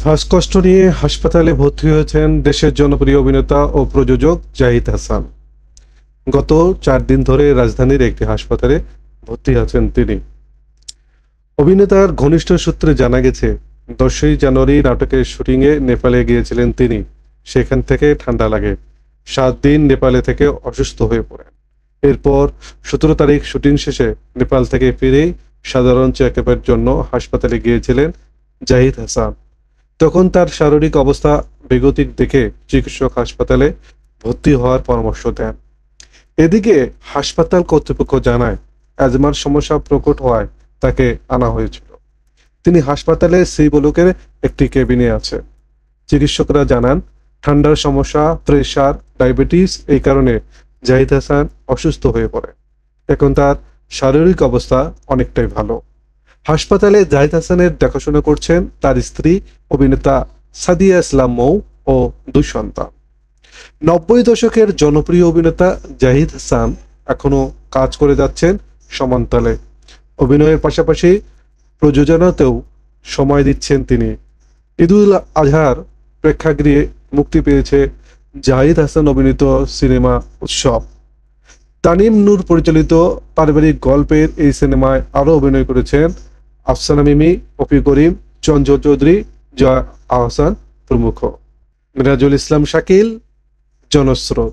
শ্বাসকষ্ট নিয়ে হাসপাতালে ভর্তি হয়েছেন দেশের জনপ্রিয় অভিনেতা ও প্রযোজক জাহিদ হাসান। গত 4 দিন ধরে রাজধানীর একটি হাসপাতালে ভর্তি আছেন তিনি। অভিনেতার ঘনিষ্ঠ সূত্রে জানা গেছে, 10ই জানুয়ারি নাটকের শুটিংয়ে নেপালে গিয়েছিলেন তিনি। সেখান থেকে ঠান্ডা লাগে, 7 দিন নেপালে থেকে অসুস্থ হয়ে পড়েন। এরপর 17 তারিখ শুটিং শেষে নেপাল থেকে ফিরেই সাধারণ চেকআপের জন্য হাসপাতালে গিয়েছিলেন জাহিদ হাসান। তখন তার শারীরিক অবস্থা বেগতিক দেখে চিকিৎসক হাসপাতালে ভর্তি হওয়ার পরামর্শ দেন। এদিকে হাসপাতাল কর্তৃপক্ষ জানায়, অ্যাজমার সমস্যা প্রকট হওয়ায় তাকে আনা হয়েছিল। তিনি হাসপাতালে সি ব্লকের একটি কেবিনে আছে। চিকিৎসকরা জানান, ঠান্ডার সমস্যা, প্রেশার, ডায়াবেটিস এই কারণে জাহিদ হাসান অসুস্থ হয়ে পড়ে। এখন তার শারীরিক অবস্থা অনেকটাই ভালো। হাসপাতালে জাহিদ হাসানের দেখাশোনা করছেন তার স্ত্রী অভিনেতা সাদিয়া ইসলাম মৌ ও 2 সন্তান। 90 দশকের জনপ্রিয় অভিনেতা জাহিদ হাসান এখনো কাজ করে যাচ্ছেন সমানতালে। অভিনয়ের পাশাপাশি প্রযোজনাতেও সময় দিচ্ছেন তিনি। ঈদুল আজহার প্রেক্ষাগৃহে মুক্তি পেয়েছে জাহিদ হাসান অভিনীত সিনেমা উৎসব। তানিম নূর পরিচালিত পারিবারিক গল্পের এই সিনেমায় আরও অভিনয় করেছেন আফসানা মিমি, অপি করিম, চঞ্চল চৌধুরী, জয়া আহসান প্রমুখ। মিরাজুল ইসলাম শাকিল, জনস্রোত।